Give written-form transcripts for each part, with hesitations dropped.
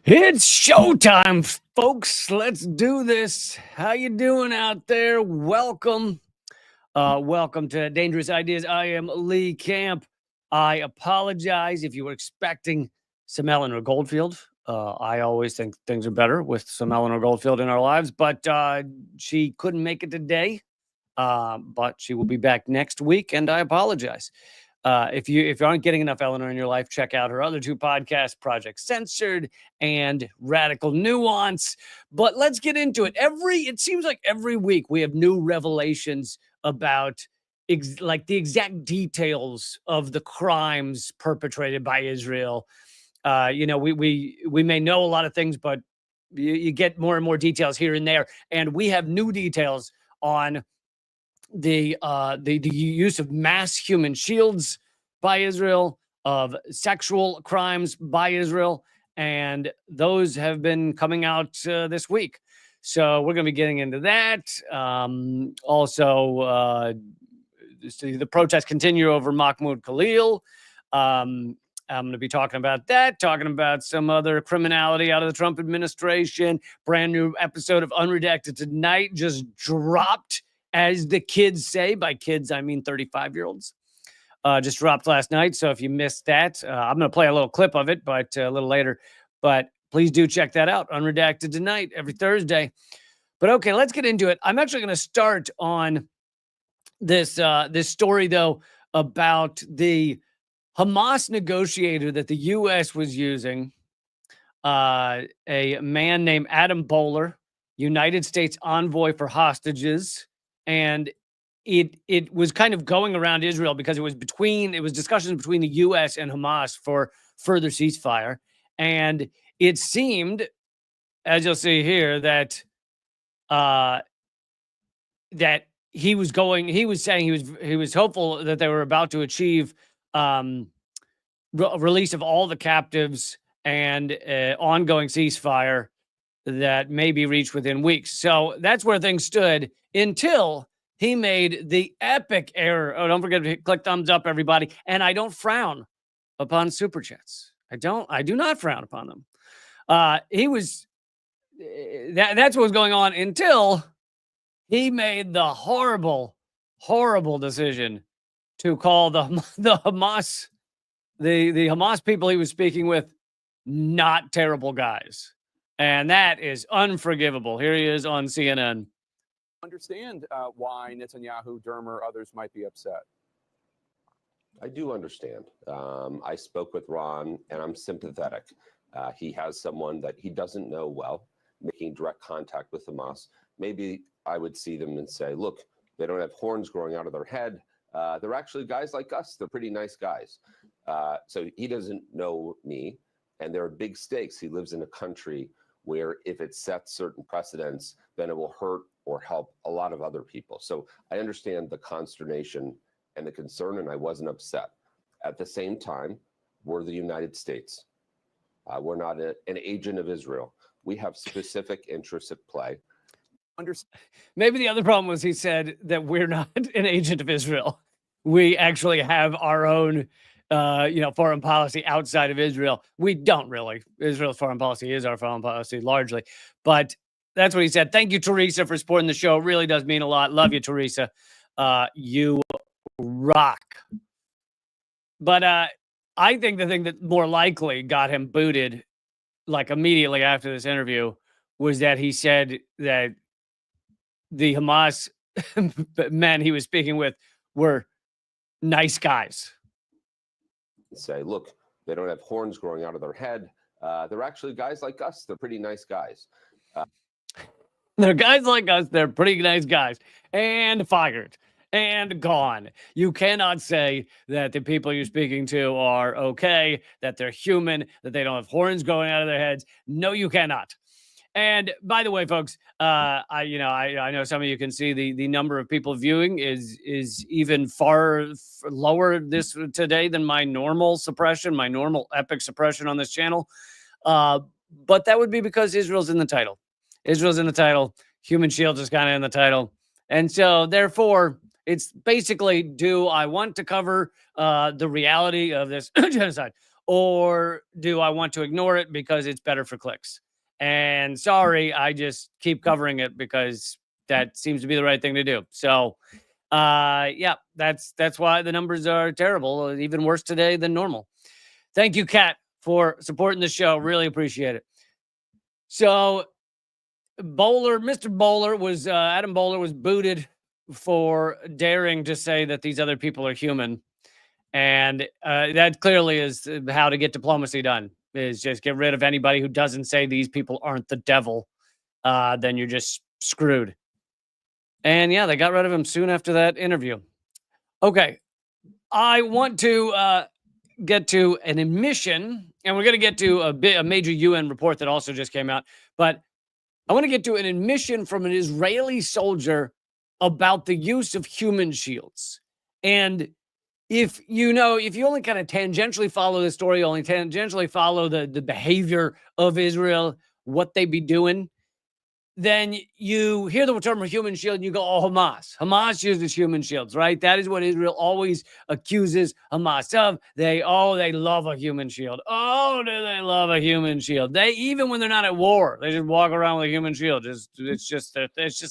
It's showtime, folks. Let's do this. How you doing out there? Welcome. Welcome to Dangerous Ideas. I am Lee Camp. I apologize if you were expecting some Eleanor Goldfield. I always think things are better with some Eleanor Goldfield in our lives, but she couldn't make it today. But she will be back next week, and I apologize. If you aren't getting enough Eleanor in your life, check out her other two podcasts, Project Censored and Radical Nuance. But let's get into it. It seems like every week we have new revelations about like the exact details of the crimes perpetrated by Israel. We may know a lot of things, but you get more and more details here and there, and we have new details on the use of mass human shields by Israel, of sexual crimes by Israel, and those have been coming out this week. So we're going to be getting into that. Also, the protests continue over Mahmoud Khalil. I'm going to be talking about that, talking about some other criminality out of the Trump administration. Brand new episode of Unredacted tonight just dropped, as the kids say. By kids, I mean 35-year-olds. Just dropped last night. So if you missed that, I'm going to play a little clip of it, but a little later. But please do check that out. Unredacted tonight, every Thursday. But okay, let's get into it. I'm actually going to start on this story, though, about the Hamas negotiator that the U.S. was using, a man named Adam Bowler, United States envoy for hostages. And it was kind of going around Israel because it was discussions between the U.S. and Hamas for further ceasefire. And it seemed, as you'll see here, that he was saying he was hopeful that they were about to achieve release of all the captives and ongoing ceasefire that may be reached within weeks. So that's where things stood until he made the epic error. Oh, don't forget to click thumbs up, everybody. And I don't frown upon super chats. I do not frown upon them. That's what was going on until he made the horrible, horrible decision to call the Hamas, the Hamas people he was speaking with, not terrible guys. And that is unforgivable. Here he is on CNN. Understand why Netanyahu, Dermer, others might be upset. I do understand. I spoke with Ron, and I'm sympathetic. He has someone that he doesn't know well, making direct contact with Hamas. Maybe I would see them and say, look, they don't have horns growing out of their head. They're actually guys like us. They're pretty nice guys. So he doesn't know me, and there are big stakes. He lives in a country where if it sets certain precedents, then it will hurt or help a lot of other people. So I understand the consternation and the concern, and I wasn't upset. At the same time, we're the United States. We're not an agent of Israel. We have specific interests at play. Maybe the other problem was he said that we're not an agent of Israel. We actually have our own foreign policy outside of Israel. We don't really. Israel's foreign policy is our foreign policy largely. But that's what he said. Thank you, Teresa, for supporting the show. It really does mean a lot. Love you, Teresa. You rock. But I think the thing that more likely got him booted, like immediately after this interview, was that he said that the Hamas men he was speaking with were nice guys. Say, look, they don't have horns growing out of their head. They're actually guys like us. They're pretty nice guys. They're guys like us. They're pretty nice guys. And fired. And gone. You cannot say that the people you're speaking to are okay, that they're human, that they don't have horns growing out of their heads. No, you cannot. And by the way, folks, I know some of you can see the number of people viewing is even far lower this today than my normal epic suppression on this channel. But that would be because Israel's in the title. Israel's in the title. Human Shields is kind of in the title. And so therefore, it's basically, do I want to cover the reality of this genocide? or do I want to ignore it because it's better for clicks? And sorry, I just keep covering it because that seems to be the right thing to do. So, yeah, that's why the numbers are terrible, even worse today than normal. Thank you, Kat, for supporting the show. Really appreciate it. So, Mr. Bowler was Adam Bowler was booted for daring to say that these other people are human. And that clearly is how to get diplomacy done, is just get rid of anybody who doesn't say these people aren't the devil. Then you're just screwed. And yeah, they got rid of him soon after that interview. Okay. I want to get to an admission, and we're going to get to a major UN report that also just came out. But I want to get to an admission from an Israeli soldier about the use of human shields. And if you only kind of tangentially follow the story, only tangentially follow the behavior of Israel, what they be doing, then you hear the term human shield and you go, oh, Hamas. Hamas uses human shields, right? That is what Israel always accuses Hamas of. They love a human shield. Oh, do they love a human shield? They, even when they're not at war, they just walk around with a human shield. It's just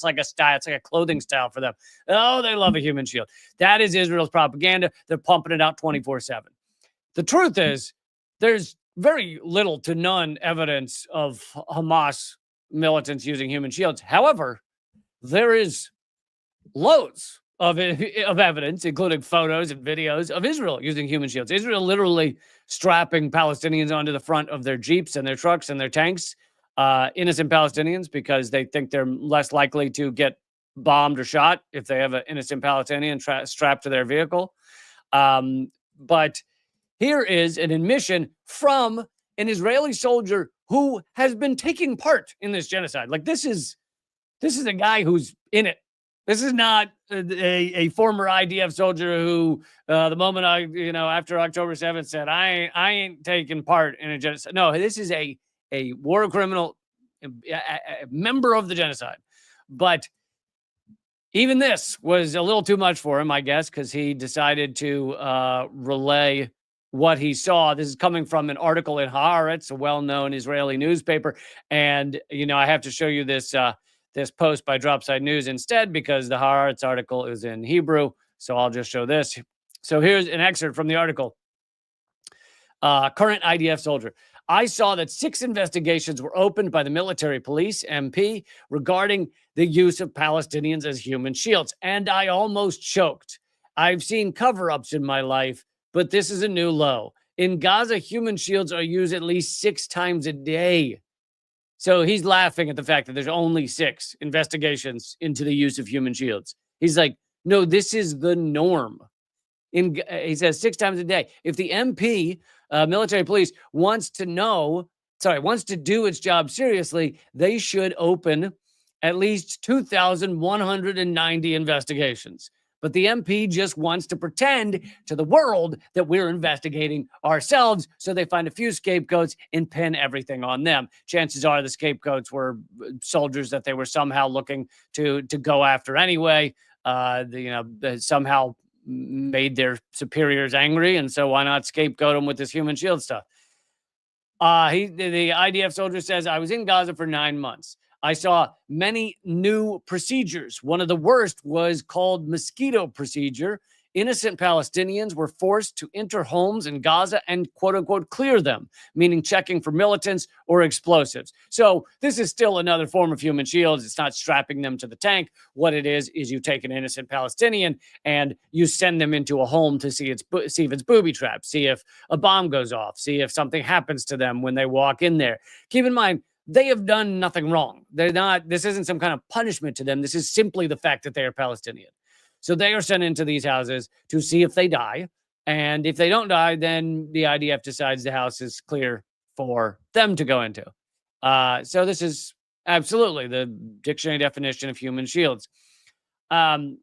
like a style. It's like a clothing style for them. Oh, they love a human shield. That is Israel's propaganda. They're pumping it out 24/7. The truth is, there's very little to none evidence of Hamas militants using human shields. However, there is loads of evidence, including photos and videos of Israel using human shields. Israel literally strapping Palestinians onto the front of their Jeeps and their trucks and their tanks, innocent Palestinians, because they think they're less likely to get bombed or shot if they have an innocent Palestinian strapped to their vehicle. But here is an admission from an Israeli soldier who has been taking part in this genocide. Like, this is a guy who's in it. This is not a former IDF soldier who, the moment after October 7th said, I ain't taking part in a genocide. No, this is a war criminal, a member of the genocide. But even this was a little too much for him, I guess, because he decided to relay what he saw. This is coming from an article in Haaretz, a well-known Israeli newspaper. And, I have to show you this post by Dropside News instead, because the Haaretz article is in Hebrew. So I'll just show this. So here's an excerpt from the article. Current IDF soldier. I saw that 6 investigations were opened by the military police, MP, regarding the use of Palestinians as human shields. And I almost choked. I've seen cover-ups in my life, but this is a new low. In Gaza, human shields are used at least 6 times a day. So he's laughing at the fact that there's only 6 investigations into the use of human shields. He's like, no, this is the norm. He says 6 times a day. If the MP, military police, wants to do its job seriously, they should open at least 2,190 investigations. But the MP just wants to pretend to the world that we're investigating ourselves, so they find a few scapegoats and pin everything on them. Chances are the scapegoats were soldiers that they were somehow looking to go after anyway. Somehow made their superiors angry, and so why not scapegoat them with this human shield stuff? The IDF soldier says, I was in Gaza for 9 months. I saw many new procedures. One of the worst was called mosquito procedure. Innocent Palestinians were forced to enter homes in Gaza and, quote unquote, clear them, meaning checking for militants or explosives. So this is still another form of human shields. It's not strapping them to the tank. What it is you take an innocent Palestinian and you send them into a home to see if it's booby trapped, see if a bomb goes off, see if something happens to them when they walk in there. Keep in mind, they have done nothing wrong. This isn't some kind of punishment to them. This is simply the fact that they are Palestinian. So they are sent into these houses to see if they die. And if they don't die, then the IDF decides the house is clear for them to go into. So this is absolutely the dictionary definition of human shields. The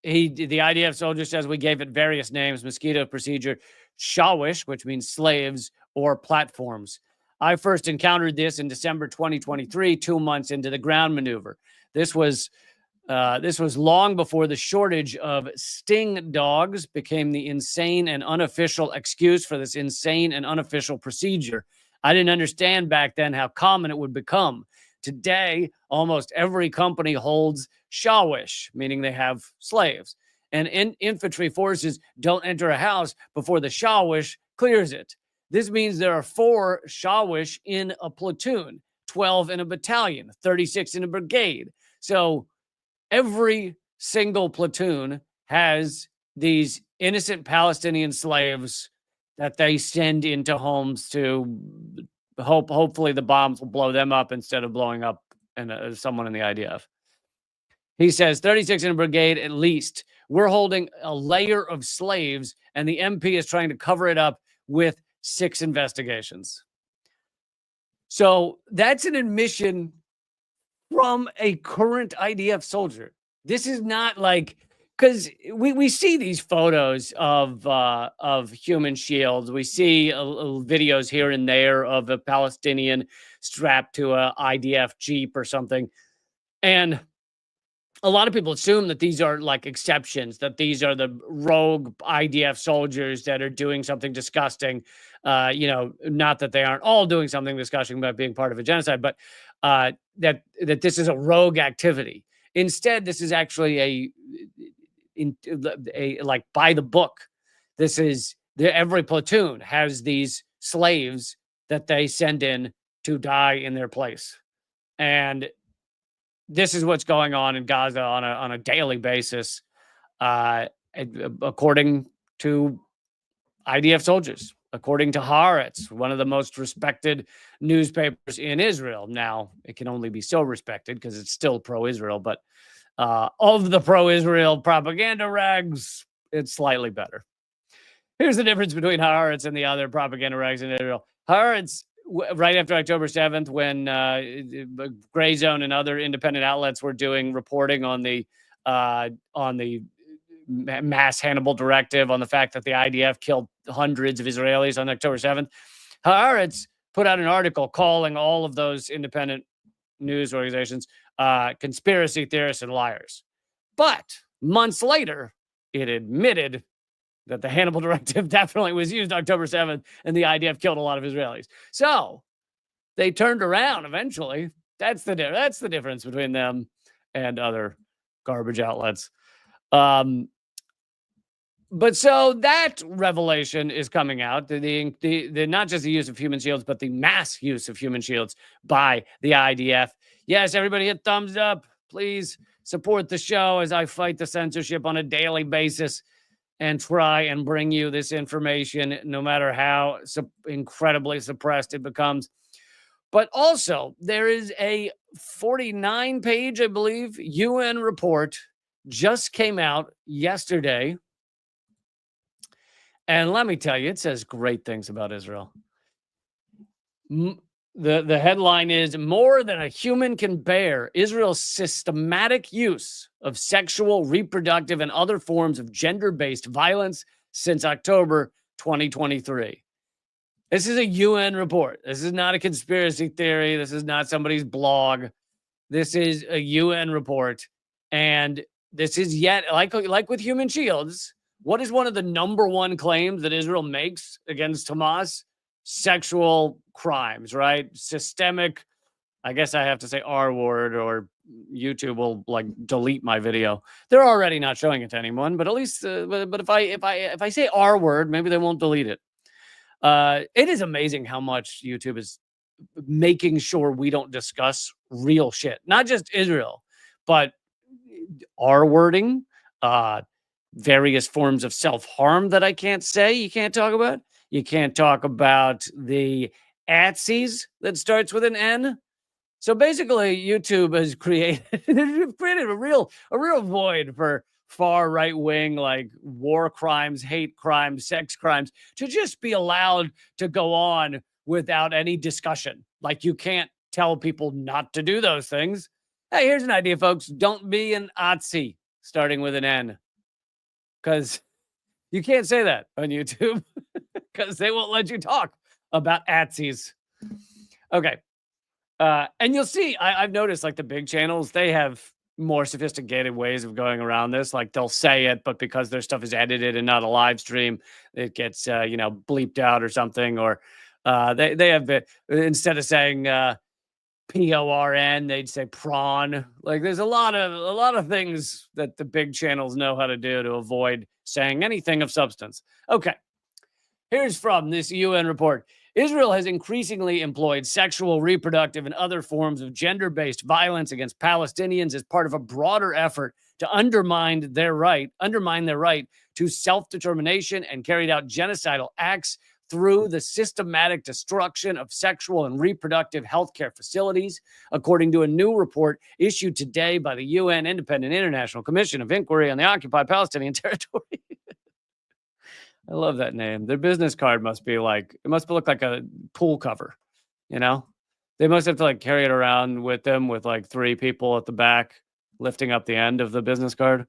IDF soldier says we gave it various names: mosquito procedure, shawish, which means slaves, or platforms. I first encountered this in December 2023, 2 months into the ground maneuver. This was This was long before the shortage of sting dogs became the insane and unofficial excuse for this insane and unofficial procedure. I didn't understand back then how common it would become. Today, almost every company holds shawish, meaning they have slaves. And infantry forces don't enter a house before the shawish clears it. This means there are 4 shawish in a platoon, 12 in a battalion, 36 in a brigade. So every single platoon has these innocent Palestinian slaves that they send into homes to hopefully the bombs will blow them up instead of blowing up someone in the IDF. He says 36 in a brigade at least. We're holding a layer of slaves, and the MP is trying to cover it up with 6 investigations. So that's an admission from a current IDF soldier. This is not like, because we see these photos of human shields. We see videos here and there of a Palestinian strapped to a IDF Jeep or something. And a lot of people assume that these are like exceptions, that these are the rogue IDF soldiers that are doing something disgusting. Not that they aren't all doing something disgusting about being part of a genocide, but that this is a rogue activity. Instead, this is actually a like by the book. This is every platoon has these slaves that they send in to die in their place, and this is what's going on in Gaza on a daily basis, according to IDF soldiers, according to Haaretz, one of the most respected newspapers in Israel. Now, it can only be so respected because it's still pro-Israel, but of the pro-Israel propaganda rags, it's slightly better. Here's the difference between Haaretz and the other propaganda rags in Israel. Haaretz, right after October 7th, when Gray Zone and other independent outlets were doing reporting on the mass Hannibal directive, on the fact that the IDF killed hundreds of Israelis on October 7th, Haaretz put out an article calling all of those independent news organizations conspiracy theorists and liars. But months later, it admitted that the Hannibal directive definitely was used October 7th, and the IDF killed a lot of Israelis. So they turned around eventually. That's the difference between them and other garbage outlets. But so that revelation is coming out. The not just the use of human shields, but the mass use of human shields by the IDF. Yes, everybody hit thumbs up. Please support the show as I fight the censorship on a daily basis and try and bring you this information, no matter how incredibly suppressed it becomes. But also, there is a 49-page, I believe, UN report just came out yesterday. And let me tell you, it says great things about Israel. The headline is, "More than a human can bear, Israel's systematic use of sexual, reproductive, and other forms of gender-based violence since October 2023. This is a UN report. This is not a conspiracy theory. This is not somebody's blog. This is a UN report. And this is yet, like with human shields, what is one of the number one claims that Israel makes against Hamas? Sexual crimes, right? Systemic. I guess I have to say R word, or YouTube will like delete my video. They're already not showing it to anyone, but at least, but if I say R word, maybe they won't delete it. It is amazing how much YouTube is making sure we don't discuss real shit, not just Israel, but R wording, various forms of self-harm that I can't say, you can't talk about. You can't talk about the atsies that starts with an N. So basically, YouTube has created a real void for far right wing, like war crimes, hate crimes, sex crimes, to just be allowed to go on without any discussion. Like, you can't tell people not to do those things. Hey, here's an idea, folks. Don't be an Atsi starting with an N, because you can't say that on YouTube because they won't let you talk about Atsis. Okay. And you'll see, I've noticed, like, the big channels, they have more sophisticated ways of going around this. Like they'll say it, but because their stuff is edited and not a live stream, it gets bleeped out or something. Or they have instead of saying PORN, they'd say prawn. Like there's a lot of things that the big channels know how to do to avoid saying anything of substance. Okay. Here's from this UN report. Israel has increasingly employed sexual, reproductive, and other forms of gender-based violence against Palestinians as part of a broader effort to undermine their right to self-determination and carried out genocidal acts through the systematic destruction of sexual and reproductive healthcare facilities, according to a new report issued today by the UN Independent International Commission of Inquiry on the Occupied Palestinian Territory. I love that name. Their business card must look like a pool cover, you know? They must have to like carry it around with them with like 3 people at the back lifting up the end of the business card.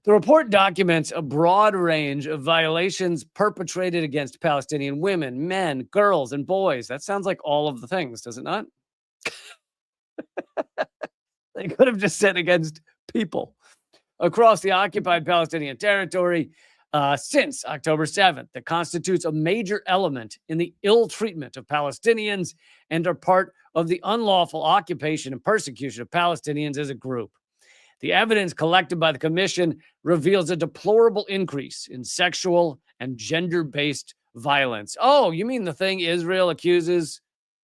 The report documents a broad range of violations perpetrated against Palestinian women, men, girls, and boys. That sounds like all of the things, does it not? They could have just said against people across the occupied Palestinian territory since October 7th that constitutes a major element in the ill treatment of Palestinians and are part of the unlawful occupation and persecution of Palestinians as a group. The evidence collected by the commission reveals a deplorable increase in sexual and gender-based violence. Oh, you mean the thing Israel accuses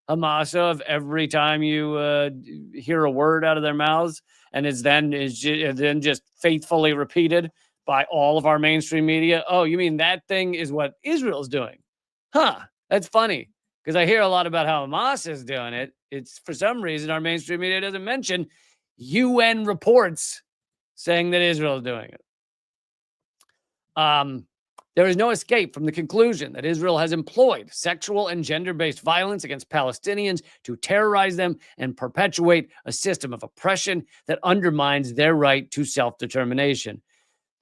Hamas of every time you hear a word out of their mouths and is then just faithfully repeated by all of our mainstream media? Oh, you mean that thing is what Israel's doing? Huh, that's funny because I hear a lot about how Hamas is doing it. It's for some reason our mainstream media doesn't mention UN reports saying that Israel is doing it. There is no escape from the conclusion that Israel has employed sexual and gender-based violence against Palestinians to terrorize them and perpetuate a system of oppression that undermines their right to self-determination.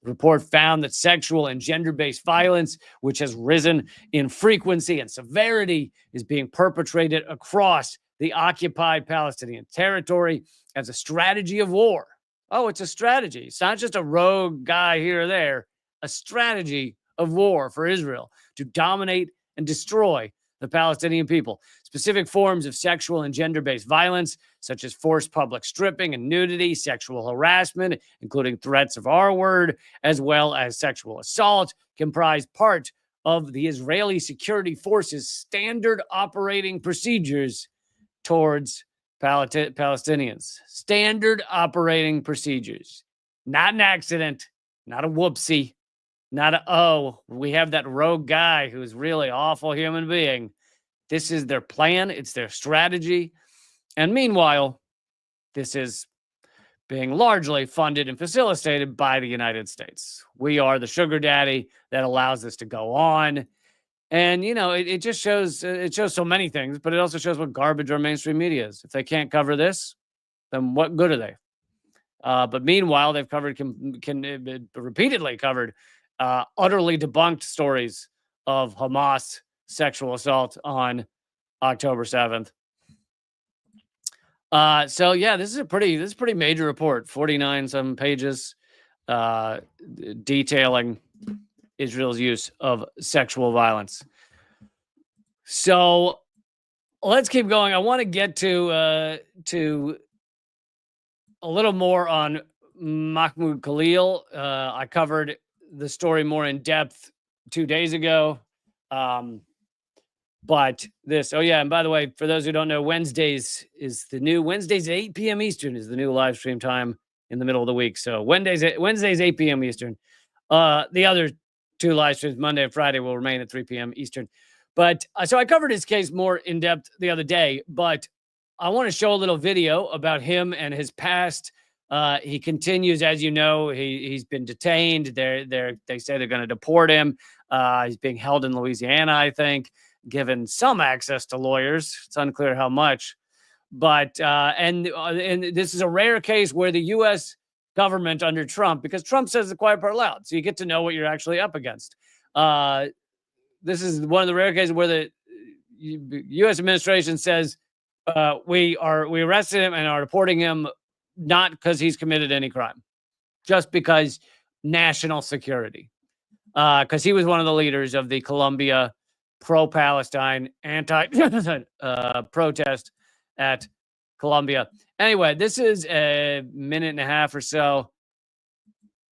The report found that sexual and gender-based violence, which has risen in frequency and severity, is being perpetrated across the occupied Palestinian territory as a strategy of war. Oh, it's a strategy. It's not just a rogue guy here or there. A strategy of war for Israel to dominate and destroy the Palestinian people. Specific forms of sexual and gender-based violence, such as forced public stripping and nudity, sexual harassment, including threats of R-word, as well as sexual assault, comprise part of the Israeli security forces' standard operating procedures towards Palestinians. Standard operating procedures. Not an accident, not a whoopsie, not we have that rogue guy who's really awful human being. This is their plan. It's their strategy. And meanwhile, this is being largely funded and facilitated by the United States. We are the sugar daddy that allows this to go on. And, it just shows, it shows so many things, but it also shows what garbage our mainstream media is. If they can't cover this, then what good are they? But meanwhile, they've covered, repeatedly covered utterly debunked stories of Hamas sexual assault on October 7th. So yeah, this is a pretty major report, 49 some pages, detailing Israel's use of sexual violence. So let's keep going. I want to get to a little more on Mahmoud Khalil. I covered the story more in depth 2 days ago. But this, and by the way, for those who don't know, Wednesdays at 8 p.m. Eastern is the new live stream time in the middle of the week. So Wednesdays 8 p.m. Eastern. The other 2 live streams, Monday and Friday, will remain at 3 p.m. Eastern. But so I covered his case more in depth the other day, but I want to show a little video about him and his past. He continues, as you know, he's been detained. They say they're going to deport him. He's being held in Louisiana, I think, given some access to lawyers. It's unclear how much. But and this is a rare case where the U.S. government under Trump, because Trump says the quiet part loud, so you get to know what you're actually up against. This is one of the rare cases where the U.S. administration says we arrested him and are deporting him not because he's committed any crime, just because national security. Because he was one of the leaders of the Colombia pro-Palestine protest at Colombia. Anyway, this is a minute and a half or so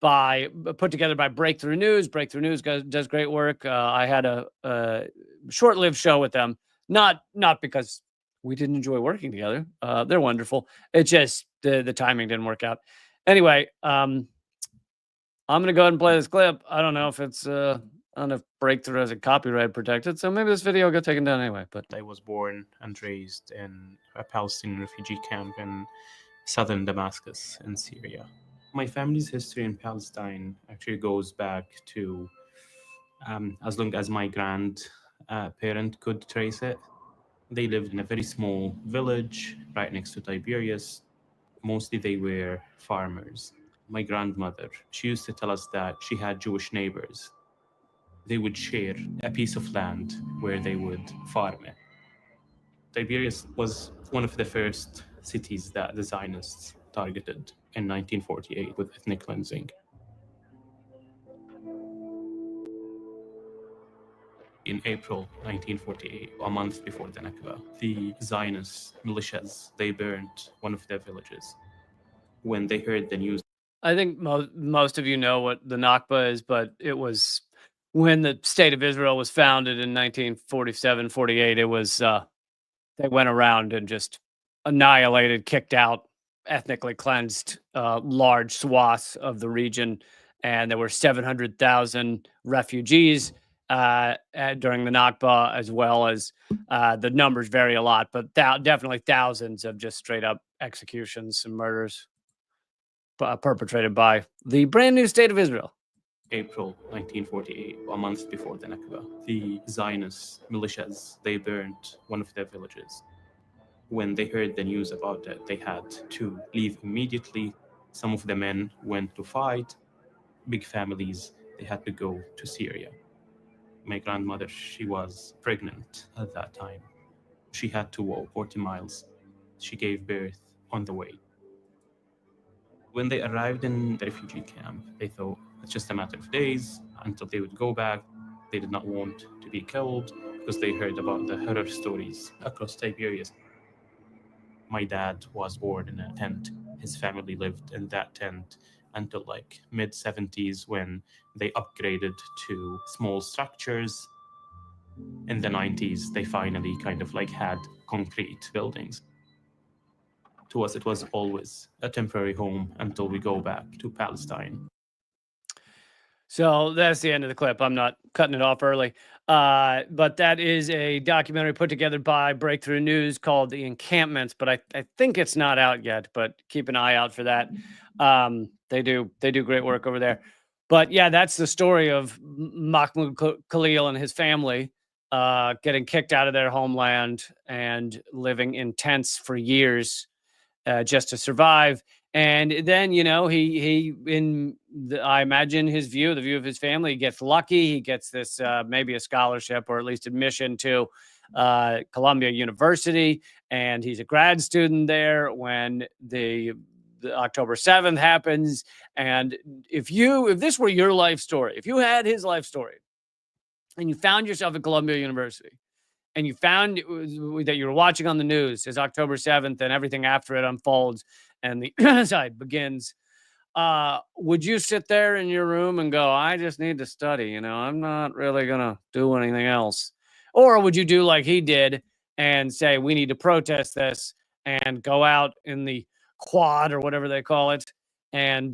put together by Breakthrough News. Breakthrough News does great work. I had a short-lived show with them, not because we didn't enjoy working together. They're wonderful. It's just the timing didn't work out. Anyway, I'm going to go ahead and play this clip. I don't know if it's I don't know if Breakthrough has a copyright protected, so maybe this video will get taken down anyway. But I was born and raised in a Palestinian refugee camp in southern Damascus in Syria. My family's history in Palestine actually goes back to as long as my grandparent could trace it. They lived in a very small village right next to Tiberias. Mostly they were farmers. My grandmother, she used to tell us that she had Jewish neighbors. They would share a piece of land where they would farm it. Tiberias was one of the first cities that the Zionists targeted in 1948 with ethnic cleansing. In April 1948, a month before the Nakba, the Zionist militias, they burnt one of their villages. When they heard the news, I think most of you know what the Nakba is, but it was when the state of Israel was founded in 1947, 48. It was they went around and just annihilated, kicked out, ethnically cleansed large swaths of the region, and there were 700,000 refugees during the Nakba, as well as the numbers vary a lot, but definitely thousands of just straight up executions and murders perpetrated by the brand new state of Israel. April 1948, a month before the Nakba, the Zionist militias, they burnt one of their villages. When they heard the news about it, they had to leave immediately. Some of the men went to fight. Big families, they had to go to Syria. My grandmother, she was pregnant at that time. She had to walk 40 miles. She gave birth on the way. When they arrived in the refugee camp, they thought it's just a matter of days until they would go back. They did not want to be killed because they heard about the horror stories across Tiberias. My dad was born in a tent. His family lived in that tent until like mid-70s when they upgraded to small structures. In the 90s, they finally kind of like had concrete buildings. To us, it was always a temporary home until we go back to Palestine. So that's the end of the clip. I'm not cutting it off early. But that is a documentary put together by Breakthrough News called The Encampments, but I think it's not out yet, but keep an eye out for that. They do great work over there. But yeah, that's the story of Mahmoud Khalil and his family getting kicked out of their homeland and living in tents for years just to survive. And then, you know, I imagine the view of his family, he gets lucky. He gets this maybe a scholarship or at least admission to Columbia University, and he's a grad student there when the October 7th happens. And if this were your life story, if you had his life story, and you found yourself at Columbia University, and you found that you were watching on the news as October 7th and everything after it unfolds and the genocide begins, would you sit there in your room and go, I just need to study, you know, I'm not really going to do anything else? Or would you do like he did and say, we need to protest this and go out in the quad or whatever they call it and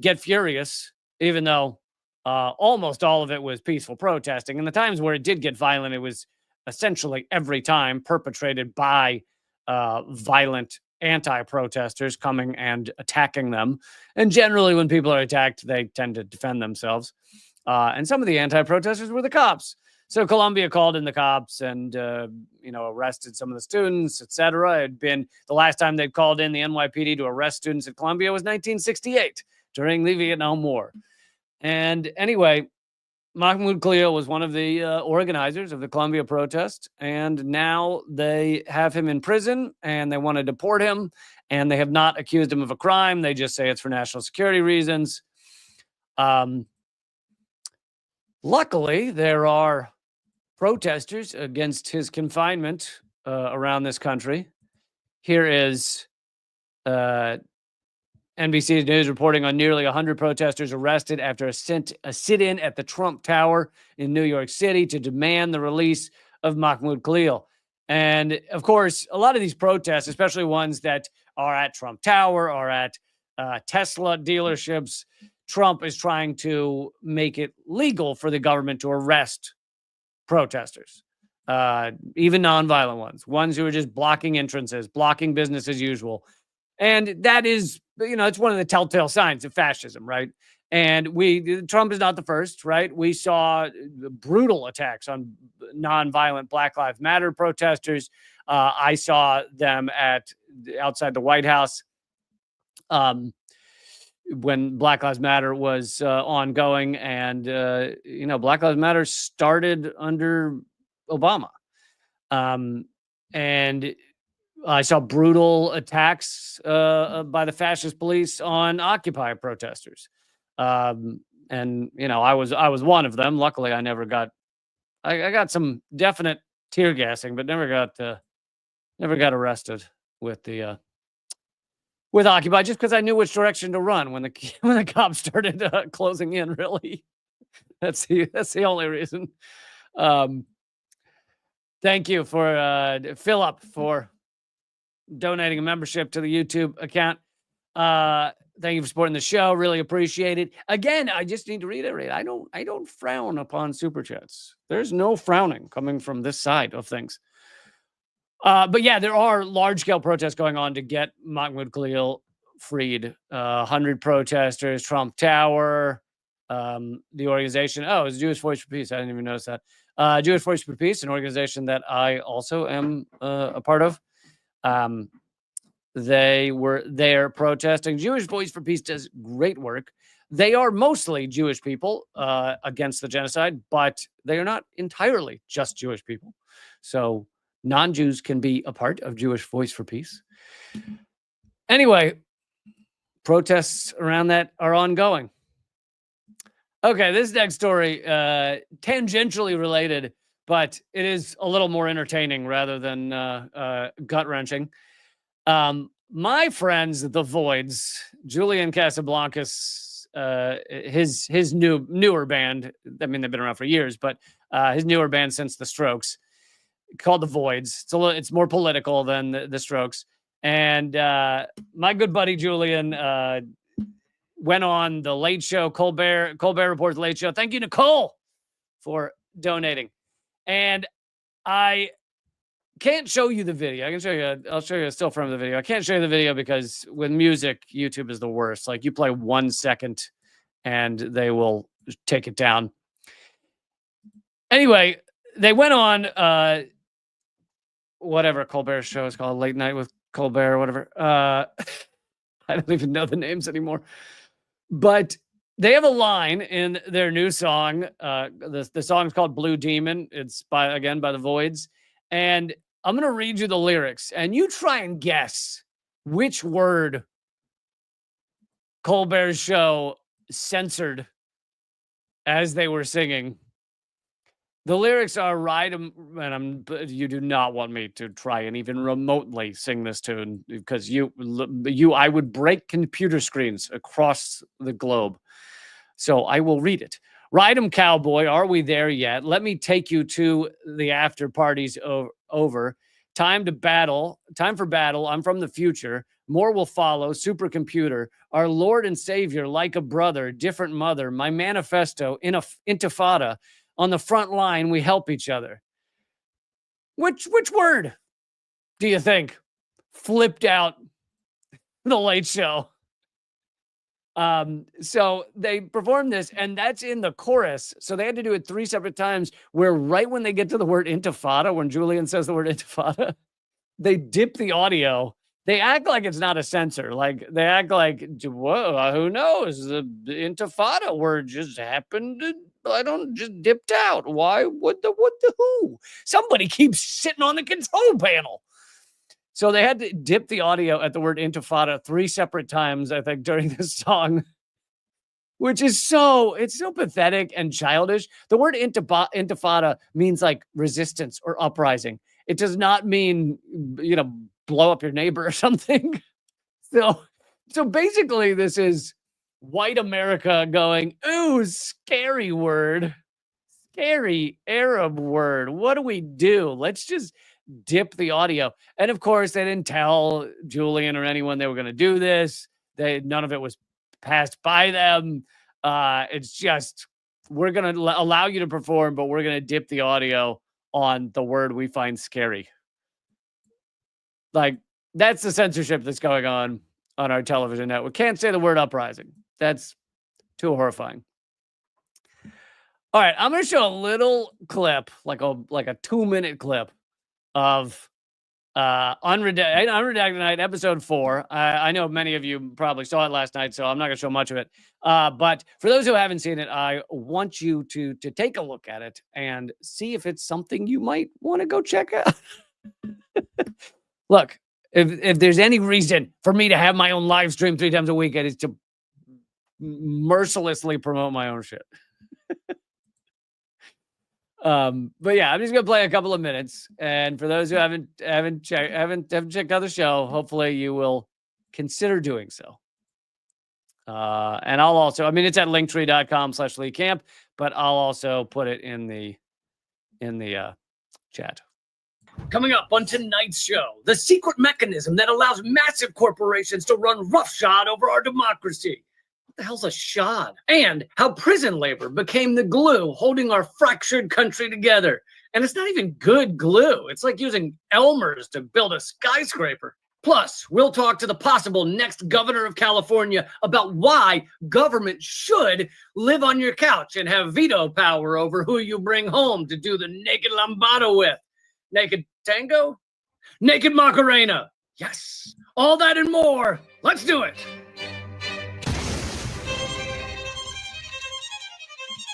get furious, even though almost all of it was peaceful protesting? And the times where it did get violent, it was essentially every time perpetrated by violent anti-protesters coming and attacking them. And generally when people are attacked, they tend to defend themselves. And some of the anti-protesters were the cops. So Columbia called in the cops and, arrested some of the students, etc. It had been the last time they'd called in the NYPD to arrest students at Columbia was 1968 during the Vietnam War. And anyway, Mahmoud Khalil was one of the organizers of the Columbia protest, and now they have him in prison, and they want to deport him, and they have not accused him of a crime. They just say it's for national security reasons. Luckily, there are protesters against his confinement around this country. Here is NBC News reporting on nearly 100 protesters arrested after a sit-in at the Trump Tower in New York City to demand the release of Mahmoud Khalil. And of course, a lot of these protests, especially ones that are at Trump Tower or at Tesla dealerships, Trump is trying to make it legal for the government to arrest protesters, even nonviolent ones who are just blocking entrances, blocking business as usual. And that is, it's one of the telltale signs of fascism, right? And Trump is not the first, right? We saw brutal attacks on nonviolent Black Lives Matter protesters. I saw them outside the White House when Black Lives Matter was ongoing. And, Black Lives Matter started under Obama. And I saw brutal attacks by the fascist police on Occupy protesters. And, I was one of them. Luckily, I never got, I got some definite tear gassing, but never got arrested with with Occupy, just because I knew which direction to run when the cops started closing in. Really, that's the only reason. Thank you for Philip for donating a membership to the YouTube account. Thank you for supporting the show. Really appreciate it. Again, I just need to reiterate, I don't frown upon super chats. There's no frowning coming from this side of things. But yeah, there are large-scale protests going on to get Mahmoud Khalil freed. 100 protesters, Trump Tower, the organization. Oh, it's Jewish Voice for Peace. I didn't even notice that. Jewish Voice for Peace, an organization that I also am a part of. They were there protesting. Jewish Voice for Peace does great work. They are mostly Jewish people against the genocide, but they are not entirely just Jewish people. So non-Jews can be a part of Jewish Voice for Peace. Anyway, protests around that are ongoing. Okay, this next story, tangentially related, but it is a little more entertaining rather than gut-wrenching. My friends, the Voids, Julian Casablancas, his newer band. I mean, they've been around for years, but his newer band since the Strokes, called the Voids. It's more political than the Strokes. And my good buddy Julian went on the Late Show, Colbert Report's Late Show. Thank you, Nicole, for donating. And I can't show you the video. I'll show you a still from the video. I can't show you the video because with music, YouTube is the worst. Like, you play 1 second and they will take it down. Anyway, they went on whatever Colbert's show is called, Late Night with Colbert or whatever. I don't even know the names anymore. But they have a line in their new song. The song's called Blue Demon. It's by the Voids. And I'm going to read you the lyrics, and you try and guess which word Colbert's show censored as they were singing. The lyrics are and you do not want me to try and even remotely sing this tune, because I would break computer screens across the globe. So I will read it. Ride 'em, cowboy. Are we there yet? Let me take you to the after parties over. Time for battle. I'm from the future. More will follow. Supercomputer. Our Lord and Savior, like a brother, different mother. My manifesto, intifada. On the front line, we help each other. Which word do you think flipped out the Late Show? So they performed this, and that's in the chorus. So they had to do it 3 separate times, where right when they get to the word intifada, when Julian says the word intifada, they dip the audio. They act like it's not a censor. Like, they act like, whoa, who knows? The intifada word just happened to I don't just dipped out. Why? What the who? Somebody keeps sitting on the control panel. So they had to dip the audio at the word intifada 3 separate times, I think, during this song, which is it's so pathetic and childish. The word intifada means like resistance or uprising. It does not mean, blow up your neighbor or something. So basically this is white America going, ooh, scary word, scary Arab word. What do we do? Let's just dip the audio. And of course, they didn't tell Julian or anyone they were going to do this. None of it was passed by them. It's just, we're going to allow you to perform, but we're going to dip the audio on the word we find scary. Like, that's the censorship that's going on our television network. Can't say the word uprising. That's too horrifying. All right, I'm going to show a little clip, like a 2-minute clip of Unredacted Night, episode 4. I know many of you probably saw it last night, so I'm not going to show much of it. But for those who haven't seen it, I want you to take a look at it and see if it's something you might want to go check out. Look, if there's any reason for me to have my own live stream 3 times a week, it is to mercilessly promote my own shit. But yeah, I'm just gonna play a couple of minutes, and for those who haven't checked out the show, hopefully you will consider doing so. And I'll also, it's at linktree.com/LeeCamp, but I'll also put it in the chat. Coming up on tonight's show, the secret mechanism that allows massive corporations to run roughshod over our democracy. What the hell's a shod? And how prison labor became the glue holding our fractured country together. And it's not even good glue. It's like using Elmer's to build a skyscraper. Plus, we'll talk to the possible next governor of California about why government should live on your couch and have veto power over who you bring home to do the naked lambada with. Naked tango? Naked Macarena. Yes. All that and more. Let's do it.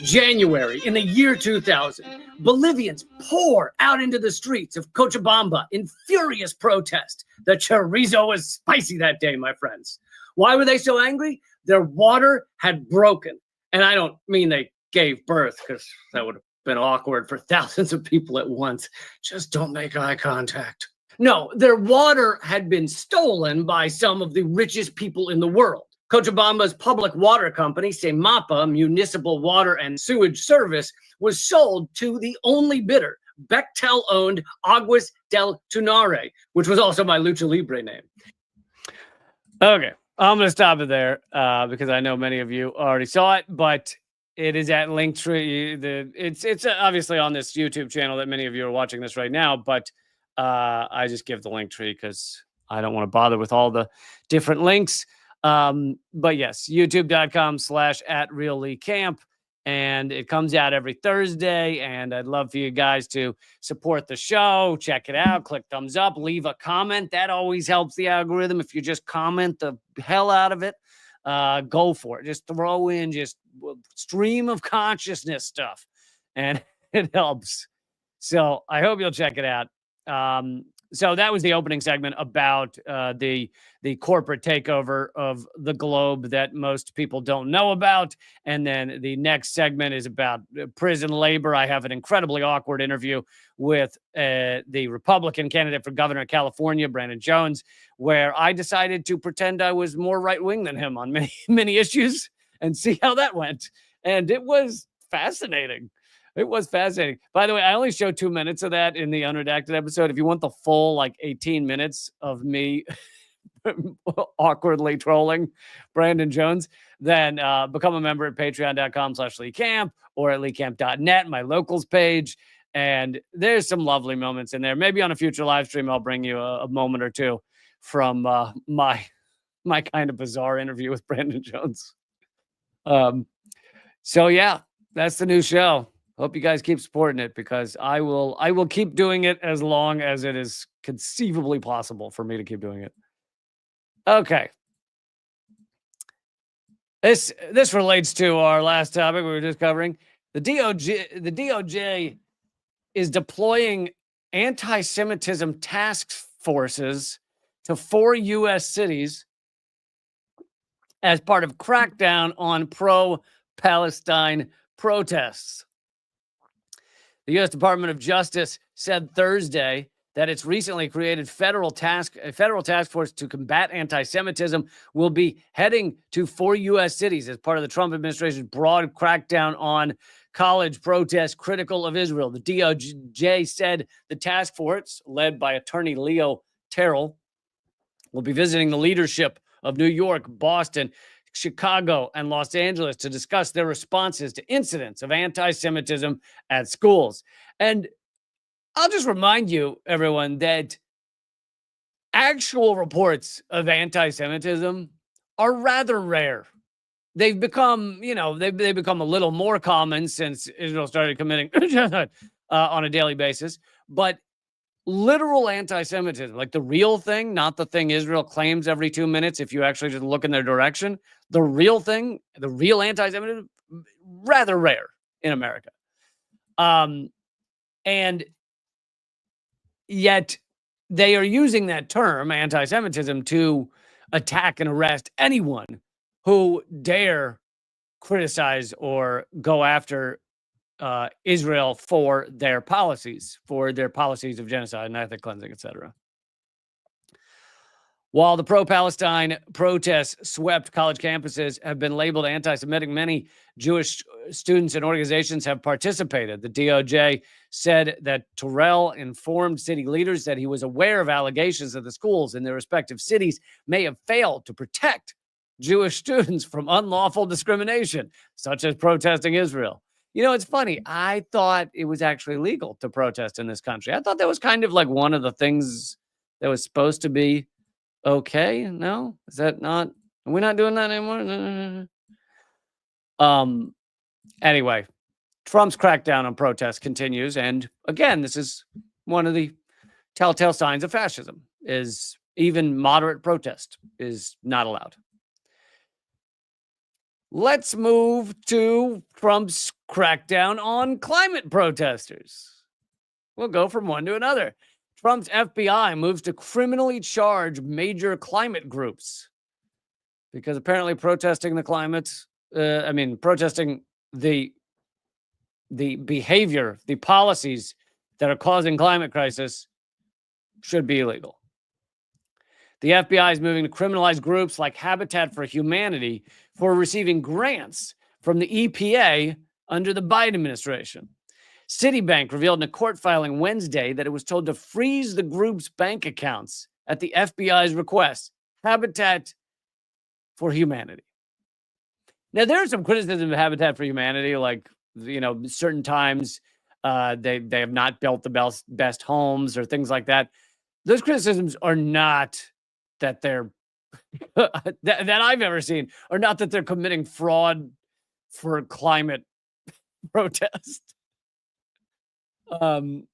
January in the year 2000, Bolivians pour out into the streets of Cochabamba in furious protest. The chorizo was spicy that day, my friends. Why were they so angry? Their water had broken. And I don't mean they gave birth, because that would have been awkward for thousands of people at once. Just don't make eye contact. No, their water had been stolen by some of the richest people in the world. Cochabamba's public water company, CEMAPA, Municipal Water and Sewage Service, was sold to the only bidder, Bechtel-owned Aguas del Tunare, which was also my Lucha Libre name. Okay, I'm going to stop it there because I know many of you already saw it, but it is at Linktree. It's obviously on this YouTube channel that many of you are watching this right now, but I just give the Linktree because I don't want to bother with all the different links. But yes, youtube.com/@RealLeeCamp. And it comes out every Thursday. And I'd love for you guys to support the show. Check it out. Click thumbs up. Leave a comment. That always helps the algorithm. If you just comment the hell out of it, go for it. Just throw in just stream of consciousness stuff. And it helps. So I hope you'll check it out. So that was the opening segment about the corporate takeover of the globe that most people don't know about. And then the next segment is about prison labor. I have an incredibly awkward interview with the Republican candidate for governor of California, Brandon Jones, where I decided to pretend I was more right-wing than him on many issues and see how that went. And it was fascinating. It was fascinating. By the way, I only showed 2 minutes of that in the Unredacted episode. If you want the full 18 minutes of me awkwardly trolling Brandon Jones, then become a member at patreon.com/LeeCamp or at LeeCamp.net, my locals page. And there's some lovely moments in there. Maybe on a future live stream, I'll bring you a moment or two from my kind of bizarre interview with Brandon Jones. So yeah, that's the new show. Hope you guys keep supporting it because I will keep doing it as long as it is conceivably possible for me to keep doing it. Okay. This relates to our last topic we were just covering. The DOJ is deploying anti-Semitism task forces to 4 U.S. cities as part of crackdown on pro-Palestine protests. The U.S. Department of Justice said Thursday that its recently created federal task force to combat anti-Semitism will be heading to 4 U.S. cities as part of the Trump administration's broad crackdown on college protests critical of Israel. The DOJ said the task force, led by attorney Leo Terrell, will be visiting the leadership of New York, Boston, Chicago, and Los Angeles to discuss their responses to incidents of anti-Semitism at schools. And I'll just remind you, everyone, that actual reports of anti-Semitism are rather rare. They've become, they've become a little more common since Israel started committing genocide on a daily basis. But literal anti-Semitism, like the real thing, not the thing Israel claims every 2 minutes if you actually just look in their direction, the real thing, the real anti-Semitism, rather rare in America. And yet they are using that term, anti-Semitism, to attack and arrest anyone who dare criticize or go after Israel for their policies of genocide and ethnic cleansing, etc. While the pro-Palestine protests swept college campuses have been labeled anti-Semitic, many Jewish students and organizations have participated. The DOJ said that Terrell informed city leaders that he was aware of allegations that the schools in their respective cities may have failed to protect Jewish students from unlawful discrimination, such as protesting Israel. It's funny. I thought it was actually legal to protest in this country. I thought that was kind of like one of the things that was supposed to be okay. No? Is that not? Are we not doing that anymore? Anyway, Trump's crackdown on protests continues. And again, this is one of the telltale signs of fascism, is even moderate protest is not allowed. Let's move to Trump's crackdown on climate protesters. We'll go from one to another. Trump's FBI moves to criminally charge major climate groups because apparently protesting the climate, protesting the behavior, the policies that are causing climate crisis should be illegal. The FBI is moving to criminalize groups like Habitat for Humanity for receiving grants from the EPA under the Biden administration. Citibank revealed in a court filing Wednesday that it was told to freeze the group's bank accounts at the FBI's request. Habitat for Humanity. Now, there is some criticism of Habitat for Humanity, like, certain times they have not built the best homes or things like that. Those criticisms are not that they're that I've ever seen, or not that they're committing fraud for climate protest. The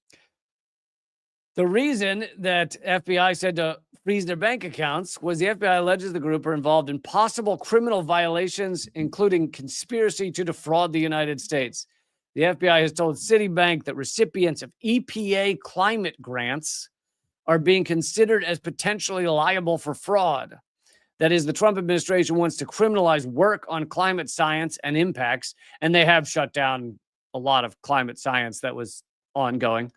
reason that FBI said to freeze their bank accounts was the FBI alleges the group are involved in possible criminal violations, including conspiracy to defraud the United States. The FBI has told Citibank that recipients of EPA climate grants are being considered as potentially liable for fraud. That is, the Trump administration wants to criminalize work on climate science and impacts, and they have shut down a lot of climate science that was ongoing.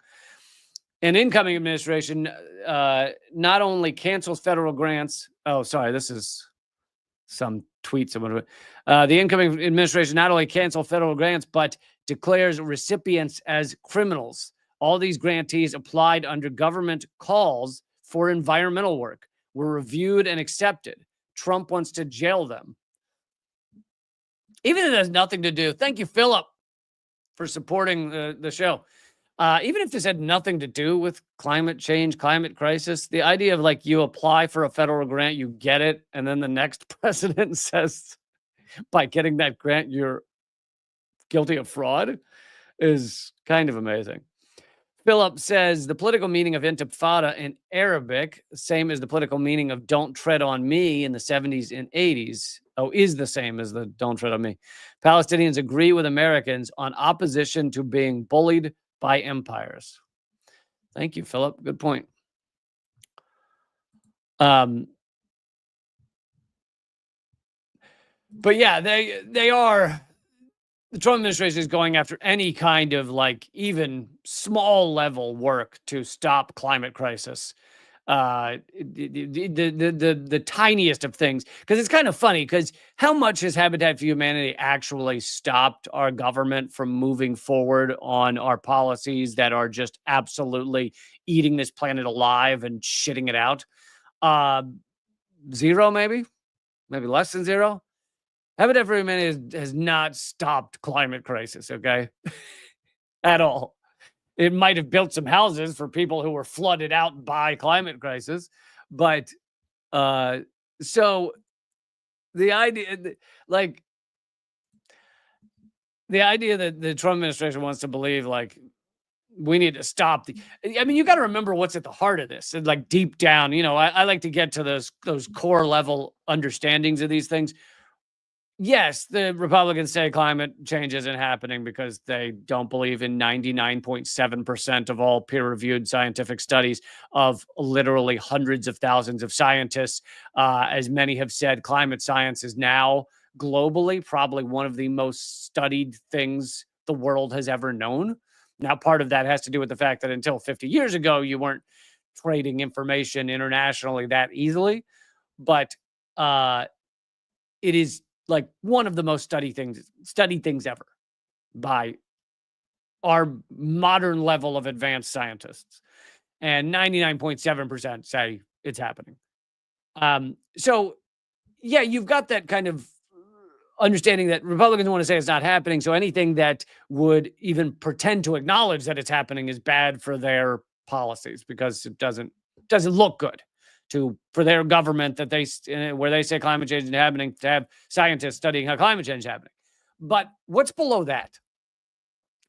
An incoming administration not only cancels federal grants. Oh, sorry, this is some tweet. The incoming administration not only cancels federal grants, but declares recipients as criminals. All these grantees applied under government calls for environmental work were reviewed and accepted. Trump wants to jail them. Even if it has nothing to do. Thank you, Philip, for supporting the show. Even if this had nothing to do with climate change, climate crisis, the idea of like you apply for a federal grant, you get it, and then the next president says by getting that grant, you're guilty of fraud is kind of amazing. Philip says the political meaning of intifada in Arabic, same as the political meaning of don't tread on me in the 70s and 80s. Oh, is the same as the don't tread on me. Palestinians agree with Americans on opposition to being bullied by empires. Thank you, Philip. Good point. But yeah, they are. The Trump administration is going after any kind of like even small level work to stop climate crisis. The tiniest of things, because it's kind of funny, because how much has Habitat for Humanity actually stopped our government from moving forward on our policies that are just absolutely eating this planet alive and shitting it out? Zero, maybe less than zero. Habitat for Humanity has not stopped climate crisis, okay? At all. It might have built some houses for people who were flooded out by climate crisis, but so the idea, like the idea that the Trump administration wants to believe like we need to stop I mean, you got to remember what's at the heart of this, and like deep down, you know, I like to get to those core level understandings of these things. Yes, the Republicans say climate change isn't happening because they don't believe in 99.7% of all peer-reviewed scientific studies of literally hundreds of thousands of scientists. As many have said, climate science is now globally probably one of the most studied things the world has ever known. Now, part of that has to do with the fact that until 50 years ago, you weren't trading information internationally that easily. But it is like one of the most studied things ever by our modern level of advanced scientists. And 99.7% say it's happening. So, yeah, you've got that kind of understanding that Republicans want to say it's not happening. So anything that would even pretend to acknowledge that it's happening is bad for their policies, because it doesn't look good for their government that where they say climate change is happening, to have scientists studying how climate change is happening. But what's below that?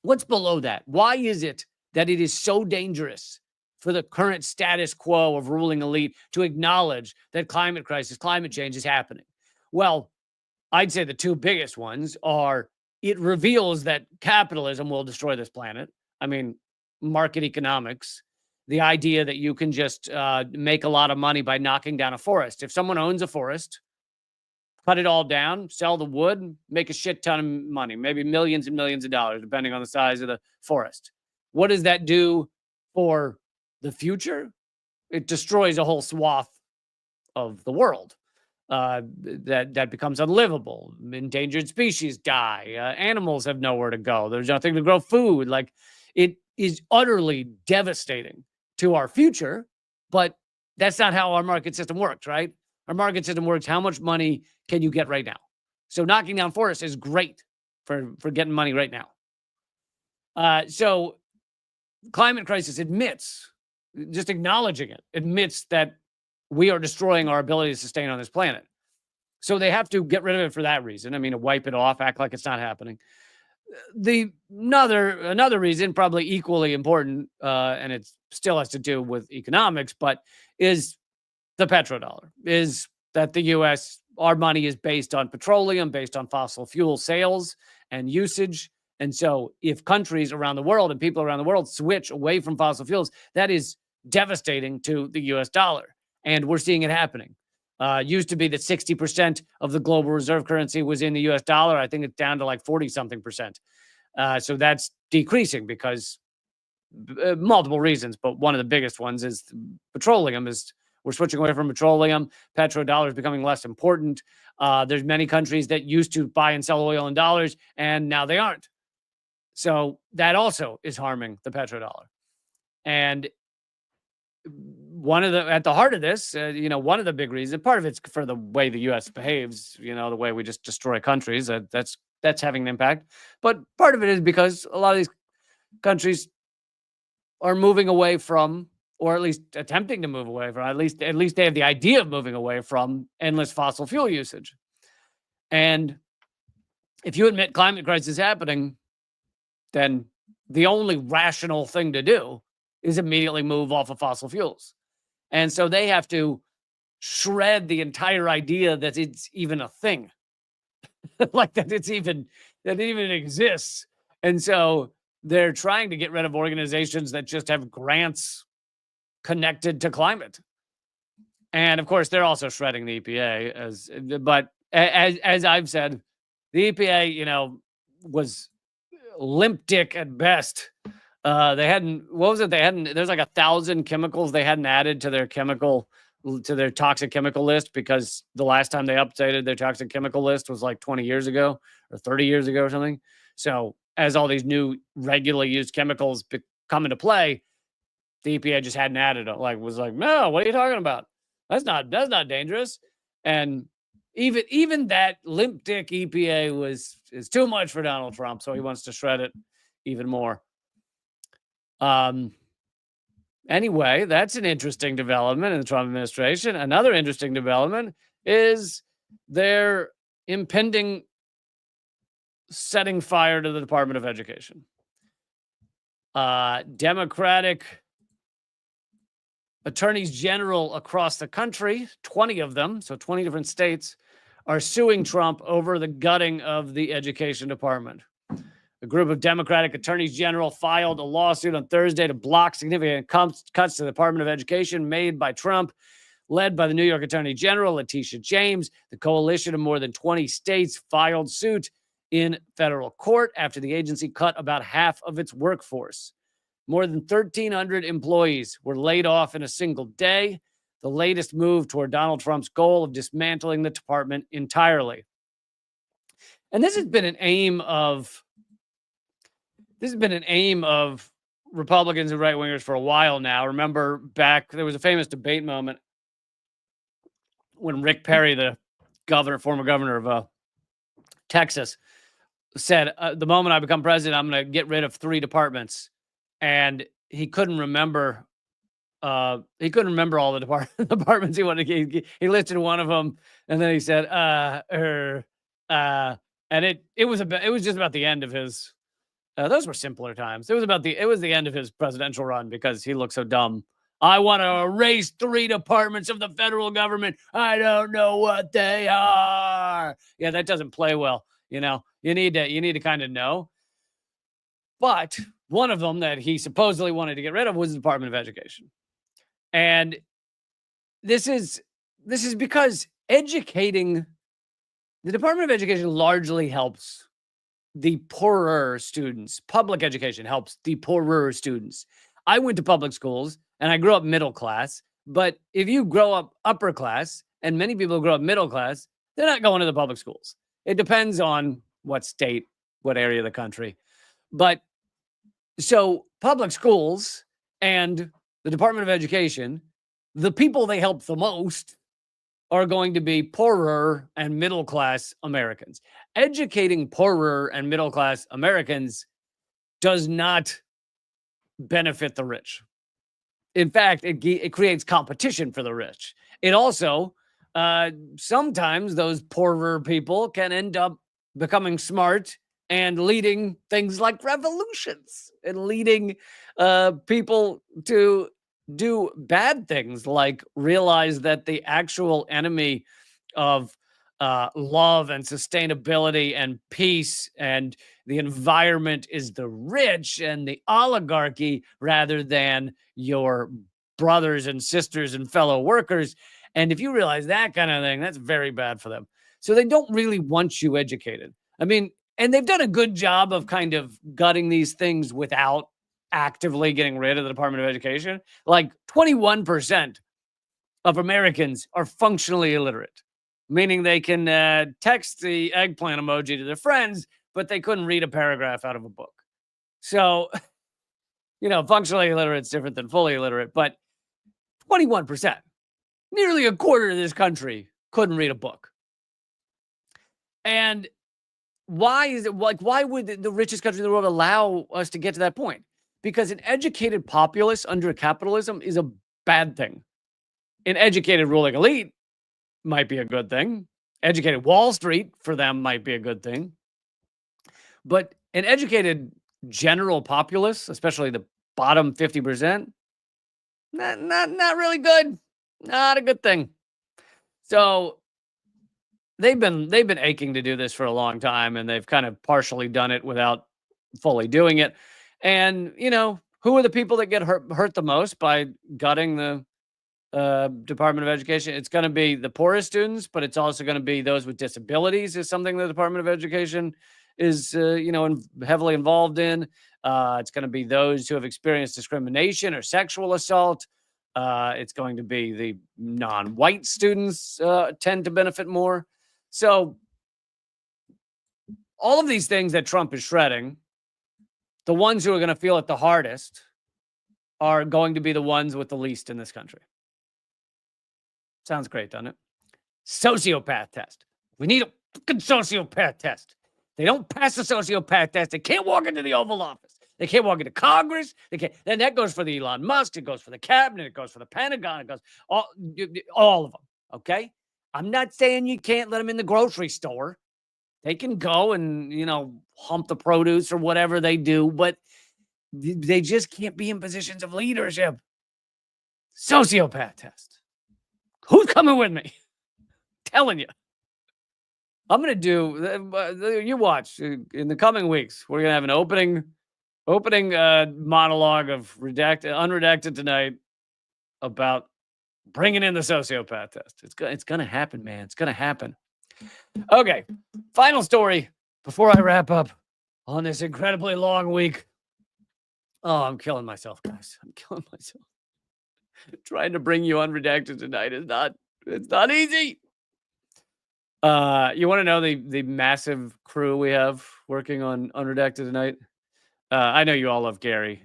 Why is it that it is so dangerous for the current status quo of ruling elite to acknowledge that climate change is happening? Well, I'd say the two biggest ones are it reveals that capitalism will destroy this planet. I mean, market economics. The idea that you can just make a lot of money by knocking down a forest. If someone owns a forest, cut it all down, sell the wood, make a shit ton of money, maybe millions and millions of dollars, depending on the size of the forest. What does that do for the future? It destroys a whole swath of the world. That becomes unlivable. Endangered species die. Animals have nowhere to go. There's nothing to grow food. Like, it is utterly devastating to our future, but that's not how our market system works, right? Our market system works, how much money can you get right now? So knocking down forests is great for getting money right now. So climate crisis admits, just acknowledging it, admits that we are destroying our ability to sustain on this planet. So they have to get rid of it for that reason. I mean, to wipe it off, act like it's not happening. Another reason, probably equally important, and it still has to do with economics, but is the petrodollar. Is that the U.S., our money is based on petroleum, based on fossil fuel sales and usage. And so if countries around the world and people around the world switch away from fossil fuels, that is devastating to the U.S. dollar. And we're seeing it happening. Used to be that 60% of the global reserve currency was in the U.S. dollar. I think it's down to like 40-something%. So that's decreasing because multiple reasons, but one of the biggest ones is petroleum. We're switching away from petroleum. Petrodollar is becoming less important. There's many countries that used to buy and sell oil in dollars, and now they aren't. So that also is harming the petrodollar. And at the heart of this, one of the big reasons, part of it's for the way the U.S. behaves, the way we just destroy countries, that's having an impact. But part of it is because a lot of these countries are moving away from, or at least attempting to move away from, at least they have the idea of moving away from endless fossil fuel usage. And if you admit climate crisis is happening, then the only rational thing to do is immediately move off of fossil fuels. And so they have to shred the entire idea that it's even a thing. Like that it even exists. And so they're trying to get rid of organizations that just have grants connected to climate. And of course, they're also shredding the EPA but as I've said, the EPA, was limp dick at best. They hadn't, there's like 1,000 chemicals they hadn't added to their toxic chemical list, because the last time they updated their toxic chemical list was like 20 years ago or 30 years ago or something. So as all these new regularly used chemicals come into play, the EPA just hadn't added it. Was like, no, what are you talking about? That's not dangerous. And even that limp dick EPA is too much for Donald Trump, so he wants to shred it even more. Anyway, that's an interesting development in the Trump administration. Another interesting development is their impending setting fire to the Department of Education. Democratic attorneys general across the country, 20 of them, so 20 different states, are suing Trump over the gutting of the education department. A group of Democratic attorneys general filed a lawsuit on Thursday to block significant cuts to the Department of Education made by Trump, led by the New York Attorney General, Letitia James. The coalition of more than 20 states filed suit in federal court after the agency cut about half of its workforce. More than 1,300 employees were laid off in a single day, the latest move toward Donald Trump's goal of dismantling the department entirely. And this has been an aim of Republicans and right-wingers for a while now. Remember back, there was a famous debate moment when Rick Perry, the former governor of Texas, said, the moment I become president, I'm going to get rid of 3 departments. And he couldn't remember all the departments he wanted to. He listed one of them, and then he said, and it was just about the end of his. Those were simpler times. It was the end of his presidential run, because he looked so dumb. I want to erase 3 departments of the federal government. I don't know what they are. Yeah, that doesn't play well. You need to kind of know. But one of them that he supposedly wanted to get rid of was the Department of Education. And this is because the Department of Education largely helps the poorer students. Public education helps the poorer students. I went to public schools and I grew up middle class, but if you grow up upper class, and many people grow up middle class, they're not going to the public schools. It depends on what state, what area of the country. But so public schools and the Department of Education, the people they help the most are going to be poorer and middle class Americans. Educating poorer and middle class Americans does not benefit the rich. In fact, it creates competition for the rich. It also, sometimes those poorer people can end up becoming smart and leading things like revolutions and leading people to do bad things, like realize that the actual enemy of love and sustainability and peace and the environment is the rich and the oligarchy, rather than your brothers and sisters and fellow workers. And if you realize that kind of thing, that's very bad for them. So they don't really want you educated. I mean, and they've done a good job of kind of gutting these things without actively getting rid of the Department of Education. Like 21% of Americans are functionally illiterate, meaning they can text the eggplant emoji to their friends, but they couldn't read a paragraph out of a book. So, functionally illiterate is different than fully illiterate, but 21%, nearly a quarter of this country couldn't read a book. And why is it why would the richest country in the world allow us to get to that point? Because an educated populace under capitalism is a bad thing. An educated ruling elite might be a good thing. Educated Wall Street for them might be a good thing. But an educated general populace, especially the bottom 50%. Not really good. Not a good thing. So they've been aching to do this for a long time, and they've kind of partially done it without fully doing it. And who are the people that get hurt the most by gutting the Department of Education? It's going to be the poorest students, but it's also going to be those with disabilities. Is something the Department of Education is heavily involved in. It's going to be those who have experienced discrimination or sexual assault. It's going to be the non-white students tend to benefit more. So all of these things that Trump is shredding, the ones who are going to feel it the hardest are going to be the ones with the least in this country. Sounds great, doesn't it? Sociopath test. We need a fucking sociopath test. They don't pass the sociopath test. They can't walk into the Oval Office. They can't walk into Congress. They can't. Then that goes for the Elon Musk. It goes for the cabinet. It goes for the Pentagon. It goes all of them. Okay. I'm not saying you can't let them in the grocery store. They can go and hump the produce or whatever they do, but they just can't be in positions of leadership. Sociopath test. Who's coming with me? Telling you. I'm going to do, you watch, in the coming weeks, we're going to have an opening monologue of Unredacted tonight about bringing in the sociopath test. It's going to happen, man. It's going to happen. Okay. Final story before I wrap up on this incredibly long week. Oh, I'm killing myself, guys. I'm killing myself. Trying to bring you Unredacted tonight it's not easy. You want to know the massive crew we have working on Unredacted tonight? I know you all love Gary.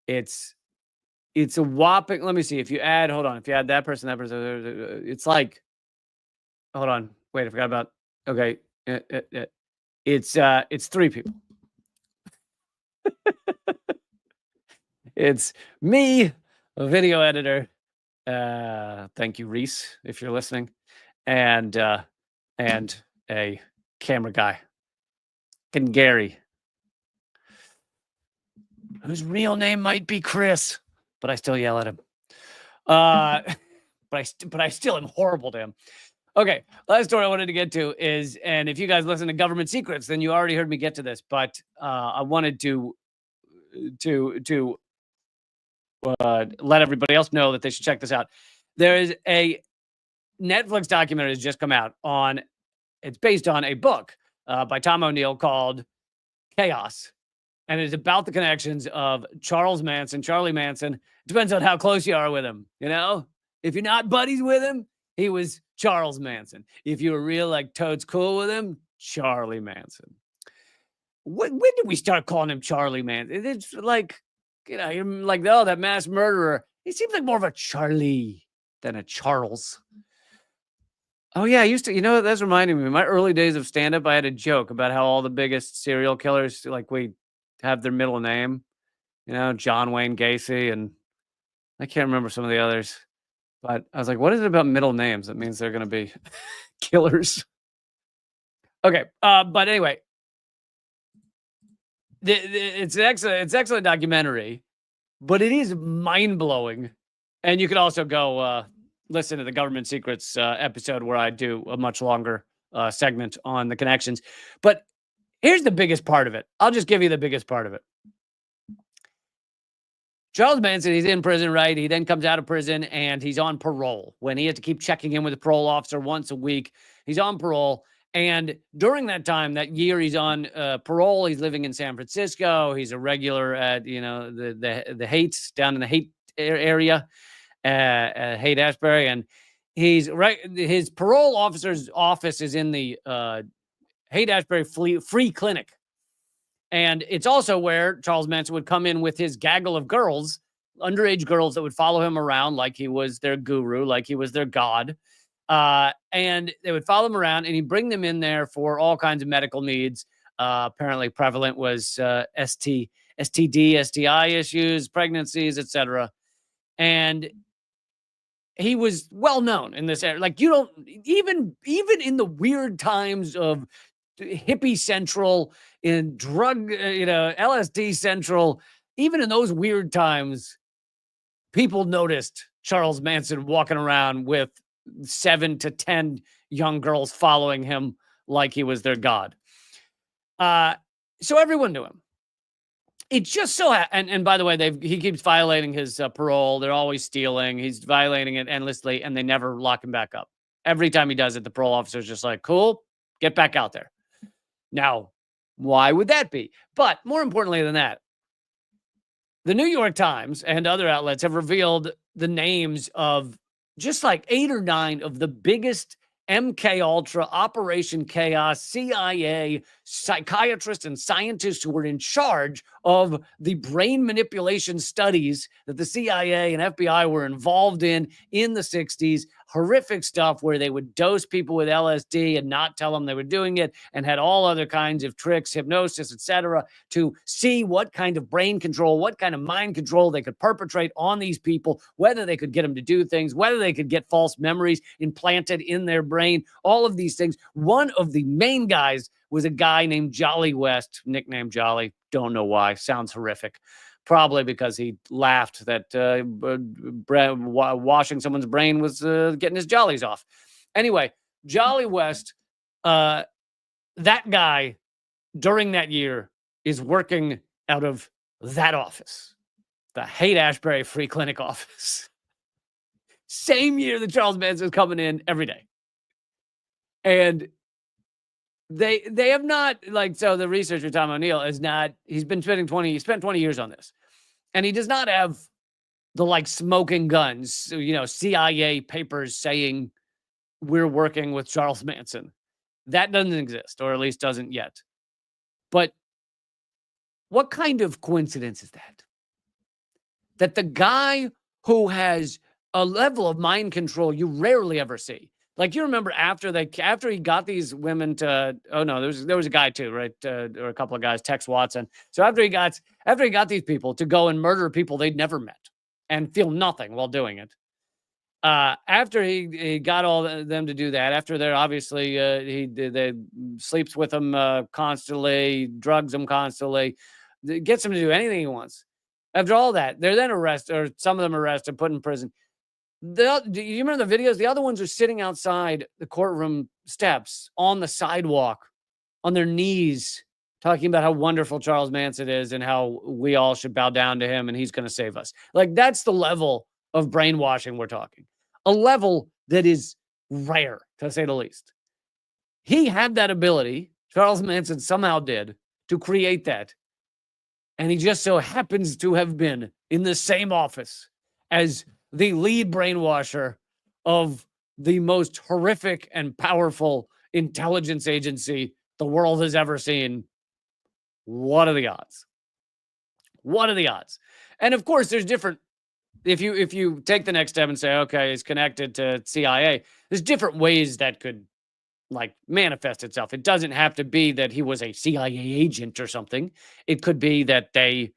It's a whopping, let me see, if you add that person, it's like, hold on, wait, I forgot about, okay. It's 3 people. It's me, a video editor. Thank you, Reese, if you're listening. And a camera guy. And Gary, whose real name might be Chris, but I still yell at him. But I still am horrible to him. Okay, last story I wanted to get to is, and if you guys listen to Government Secrets, then you already heard me get to this, but I wanted to let everybody else know that they should check this out. There is a Netflix documentary that's just come out it's based on a book by Tom O'Neill called Chaos. And it's about the connections of Charlie Manson. Depends on how close you are with him. If you're not buddies with him, he was Charles Manson. If you were real, toads cool with him, Charlie Manson. When did we start calling him Charlie Manson? It's like, you're like, oh, that mass murderer. He seems like more of a Charlie than a Charles. Oh, yeah, I used to, that's reminding me. In my early days of stand-up, I had a joke about how all the biggest serial killers, we have their middle name. John Wayne Gacy, and I can't remember some of the others. But I was like, what is it about middle names that means they're going to be killers? Okay, but anyway, it's an excellent documentary, but it is mind-blowing. And you could also go listen to the Government Secrets episode where I do a much longer segment on the connections. But here's the biggest part of it. I'll just give you the biggest part of it. Charles Manson, he's in prison, right? He then comes out of prison and he's on parole. When he has to keep checking in with the parole officer once a week, he's on parole. And during that time, that year he's on parole, he's living in San Francisco. He's a regular at, the Haights, down in the Haight area, Haight-Ashbury. And his parole officer's office is in the Haight-Ashbury Free Clinic. And it's also where Charles Manson would come in with his gaggle of girls, underage girls that would follow him around like he was their guru, like he was their god. And they would follow him around and he'd bring them in there for all kinds of medical needs. Apparently prevalent was STD, STI issues, pregnancies, etc. And he was well known in this area. You don't even in the weird times of hippie central, in drug, LSD central, even in those weird times, people noticed Charles Manson walking around with 7 to 10 young girls following him like he was their god. So everyone knew him. It just so and by the way, he keeps violating his parole. They're always stealing. He's violating it endlessly, and they never lock him back up. Every time he does it, the parole officer's just like, cool, get back out there. Now, why would that be? But more importantly than that, the New York Times and other outlets have revealed the names of just like 8 or 9 of the biggest MK Ultra, Operation Chaos, CIA, psychiatrists and scientists who were in charge of the brain manipulation studies that the CIA and FBI were involved in the 60s. Horrific stuff where they would dose people with LSD and not tell them they were doing it, and had all other kinds of tricks, hypnosis, etc., to see what kind of brain control, what kind of mind control they could perpetrate on these people, whether they could get them to do things, whether they could get false memories implanted in their brain, all of these things. One of the main guys was a guy named Jolly West, nicknamed Jolly. Don't know why. Sounds horrific. Probably because he laughed that washing someone's brain was getting his jollies off. Anyway, Jolly West, that guy during that year is working out of that office, the Haight-Ashbury Free Clinic office. Same year that Charles Manson's coming in every day. And they have not, like, so the researcher Tom O'Neill is not, he spent 20 years on this. And he does not have the like smoking guns, CIA papers saying we're working with Charles Manson. That doesn't exist, or at least doesn't yet. But what kind of coincidence is that? That the guy who has a level of mind control you rarely ever see. Like, you remember after he got these women to, there was a guy too, right? Or a couple of guys, Tex Watson. So after he got these people to go and murder people they'd never met and feel nothing while doing it. After he got all them to do that, after they're obviously, they sleeps with them constantly, drugs them constantly, gets them to do anything he wants. After all that, they're then arrested, or some of them arrested, put in prison. Do you remember the videos? The other ones are sitting outside the courtroom steps on the sidewalk on their knees, talking about how wonderful Charles Manson is and how we all should bow down to him and he's going to save us. Like, that's the level of brainwashing we're talking. A level that is rare, to say the least. He had that ability, Charles Manson somehow did, to create that. And he just so happens to have been in the same office as the lead brainwasher of the most horrific and powerful intelligence agency the world has ever seen. What are the odds? What are the odds? And of course, there's different, if you take the next step and say, okay, it's connected to CIA, there's different ways that could like manifest itself. It doesn't have to be that he was a CIA agent or something. It could be that they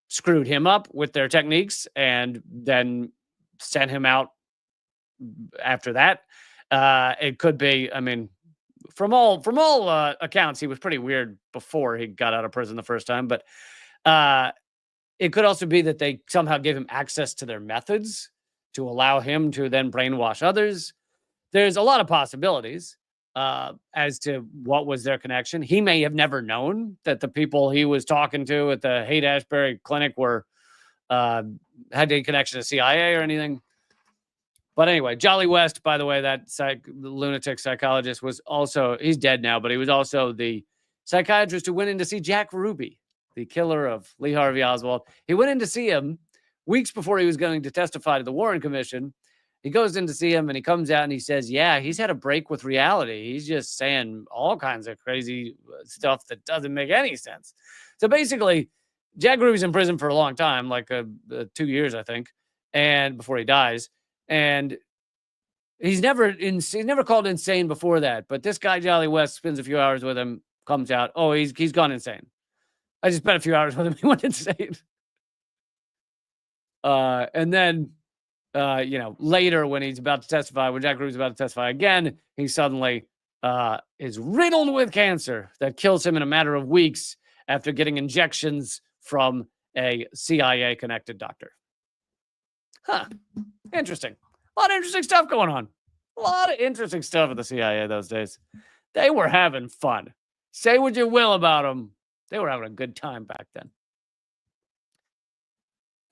screwed him up with their techniques and then sent him out after that. It could be, I mean, from all accounts, he was pretty weird before he got out of prison the first time. But it could also be that they somehow gave him access to their methods to allow him to then brainwash others. There's a lot of possibilities as to what was their connection. He may have never known that the people he was talking to at the Haight-Ashbury Clinic were had any connection to CIA or anything. But anyway, Jolly West, by the way, that lunatic psychologist was also, he's dead now, but he was also the psychiatrist who went in to see Jack Ruby, the killer of Lee Harvey Oswald. He went in to see him weeks before he was going to testify to the Warren Commission. He goes in to see him and he comes out and he says, yeah, he's had a break with reality. He's just saying all kinds of crazy stuff that doesn't make any sense. So basically, Jack Ruby's in prison for a long time, like 2 years, I think, and before he dies. And he's never called insane before that. But this guy, Jolly West, spends a few hours with him, comes out. Oh, he's gone insane. I just spent a few hours with him. He went insane. And then, later when he's about to testify, when Jack Ruby's about to testify again, he suddenly is riddled with cancer that kills him in a matter of weeks after getting injections from a CIA-connected doctor. Huh. Interesting. A lot of interesting stuff going on. A lot of interesting stuff at the CIA those days. They were having fun. Say what you will about them. They were having a good time back then.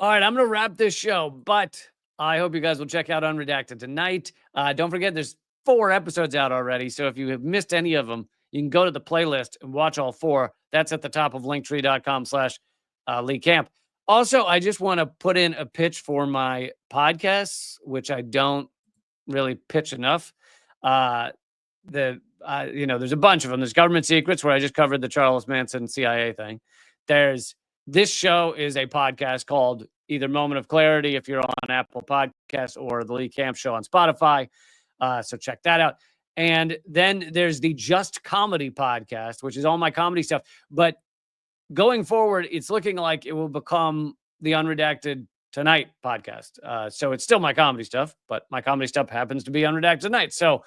All right, I'm going to wrap this show, but I hope you guys will check out Unredacted tonight. Don't forget, there's 4 episodes out already, so if you have missed any of them, you can go to the playlist and watch all 4. That's at the top of linktree.com/Lee Camp. Also, I just want to put in a pitch for my podcasts, which I don't really pitch enough. There's a bunch of them. There's Government Secrets, where I just covered the Charles Manson CIA thing. This show is a podcast called either Moment of Clarity if you're on Apple Podcasts, or the Lee Camp Show on Spotify. So check that out. And then there's the Just Comedy podcast, which is all my comedy stuff. But going forward, it's looking like it will become the Unredacted Tonight podcast. So it's still my comedy stuff, but my comedy stuff happens to be Unredacted Tonight. So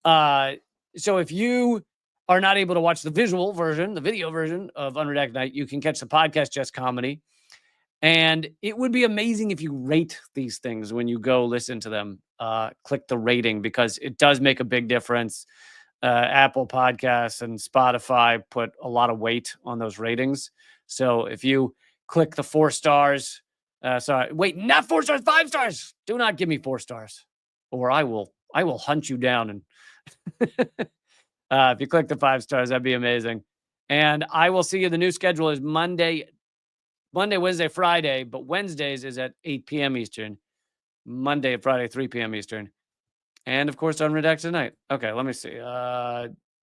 if you are not able to watch the video version of Unredacted Tonight, you can catch the podcast Just Comedy. And it would be amazing if you rate these things when you go listen to them. Click the rating, because it does make a big difference. Apple Podcasts and Spotify put a lot of weight on those ratings. So if you click the 4 stars, not 4 stars, 5 stars. Do not give me 4 stars, or I will hunt you down. And if you click the 5 stars, that'd be amazing. And I will see you. The new schedule is Monday, Wednesday, Friday, but Wednesdays is at 8 p.m. Eastern. Monday and Friday, 3 p.m. Eastern. And, of course, Unredacted Tonight. Okay, let me see.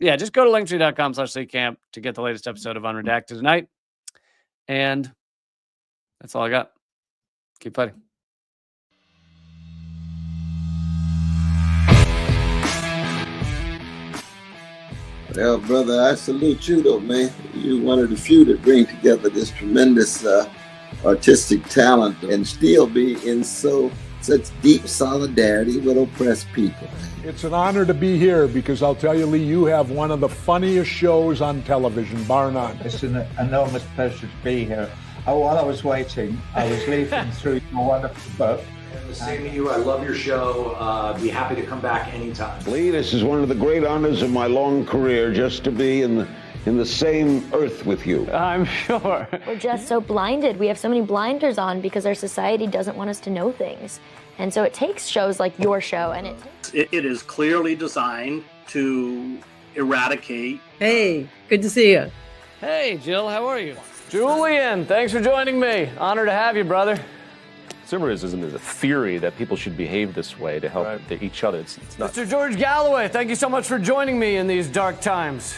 Just go to linktree.com/LeeCamp to get the latest episode of Unredacted Tonight. And that's all I got. Keep fighting. Well, brother, I salute you, though, man. You're one of the few that bring together this tremendous artistic talent and still be in such deep solidarity with oppressed people. It's an honor to be here, because I'll tell you, Lee, you have one of the funniest shows on television, bar none. It's an enormous pleasure to be here. While I was waiting, I was leafing through your wonderful book. The same to you. I love your show. Be happy to come back anytime. Lee, this is one of the great honors of my long career, just to be in the same earth with you. I'm sure. We're just so blinded. We have so many blinders on because our society doesn't want us to know things. And so it takes shows like your show, and it is clearly designed to eradicate. Hey, good to see you. Hey, Jill, how are you? Julian, thanks for joining me. Honor to have you, brother. Consumerism is a theory that people should behave this way to help each other. It's not. Mr. George Galloway, thank you so much for joining me in these dark times.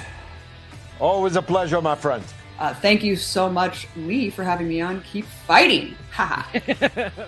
Always a pleasure, my friend. Thank you so much, Lee, for having me on. Keep fighting. Ha ha.